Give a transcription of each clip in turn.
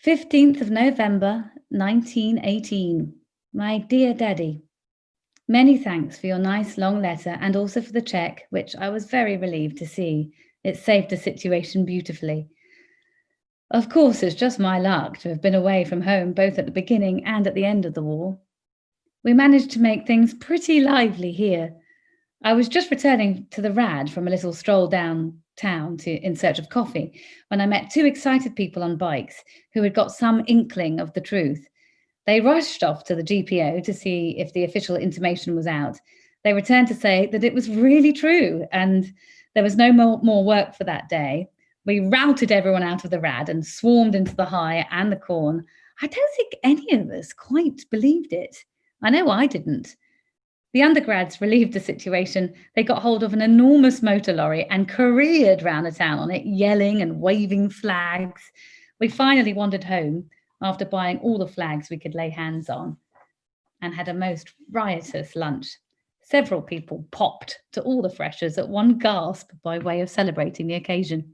15th of November, 1918. My dear Daddy, many thanks for your nice long letter and also for the cheque, which I was very relieved to see. It saved the situation beautifully. Of course, it's just my luck to have been away from home both at the beginning and at the end of the war. We managed to make things pretty lively here. I was just returning to the Rad from a little stroll downtown in search of coffee when I met two excited people on bikes who had got some inkling of the truth. They rushed off to the GPO to see if the official intimation was out. They returned to say that it was really true and there was no more work for that day. We routed everyone out of the Rad and swarmed into the High and the Corn. I don't think any of us quite believed it. I know I didn't. The undergrads relieved the situation. They got hold of an enormous motor lorry and careered round the town on it, yelling and waving flags. We finally wandered home after buying all the flags we could lay hands on and had a most riotous lunch. Several people popped to all the freshers at one gasp by way of celebrating the occasion.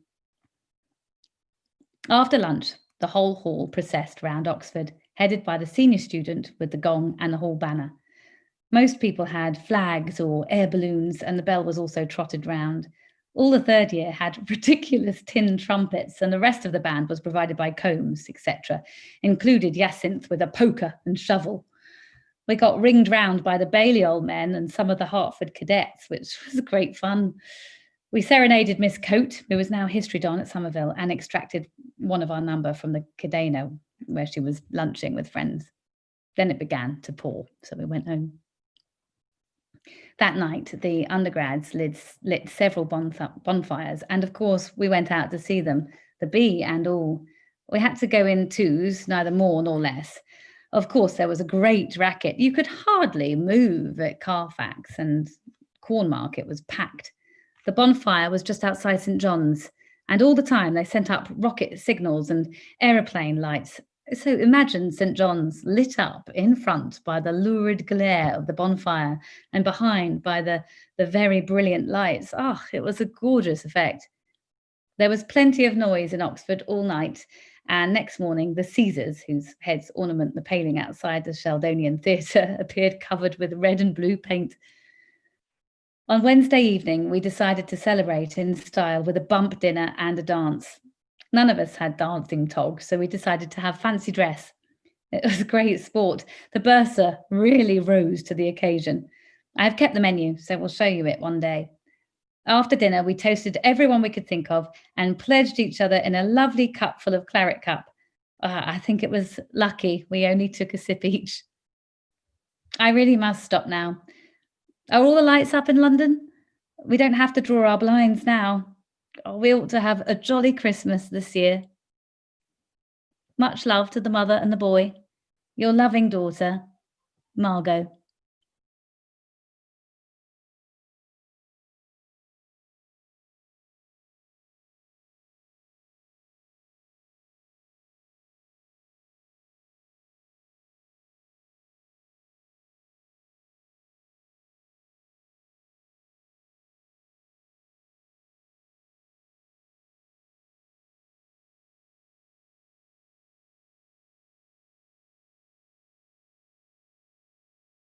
After lunch, the whole hall processed round Oxford, headed by the senior student with the gong and the hall banner. Most people had flags or air balloons, and the bell was also trotted round. All the third year had ridiculous tin trumpets, and the rest of the band was provided by Combs, etc., included Jacinth with a poker and shovel. We got ringed round by the Balliol men and some of the Hertford cadets, which was great fun. We serenaded Miss Coate, who was now history don at Somerville, and extracted one of our number from the Cadeno, where she was lunching with friends. Then it began to pour, so we went home. That night, the undergrads lit several bonfires, and of course, we went out to see them, the bee and all. We had to go in twos, neither more nor less. Of course, there was a great racket. You could hardly move at Carfax, and Cornmarket was packed. The bonfire was just outside St John's, and all the time they sent up rocket signals and aeroplane lights. So imagine St John's lit up in front by the lurid glare of the bonfire and behind by the very brilliant lights. It was a gorgeous effect. There was plenty of noise in Oxford all night, and next morning the Caesars, whose heads ornament the paling outside the Sheldonian Theatre, appeared covered with red and blue paint. On Wednesday evening, we decided to celebrate in style with a bump dinner and a dance. None of us had dancing togs, so we decided to have fancy dress. It was great sport. The bursar really rose to the occasion. I have kept the menu, so we'll show you it one day. After dinner, we toasted everyone we could think of and pledged each other in a lovely cup full of claret cup. I think it was lucky we only took a sip each. I really must stop now. Are all the lights up in London? We don't have to draw our blinds now. We ought to have a jolly Christmas this year. Much love to the mother and the boy. Your loving daughter, Margot.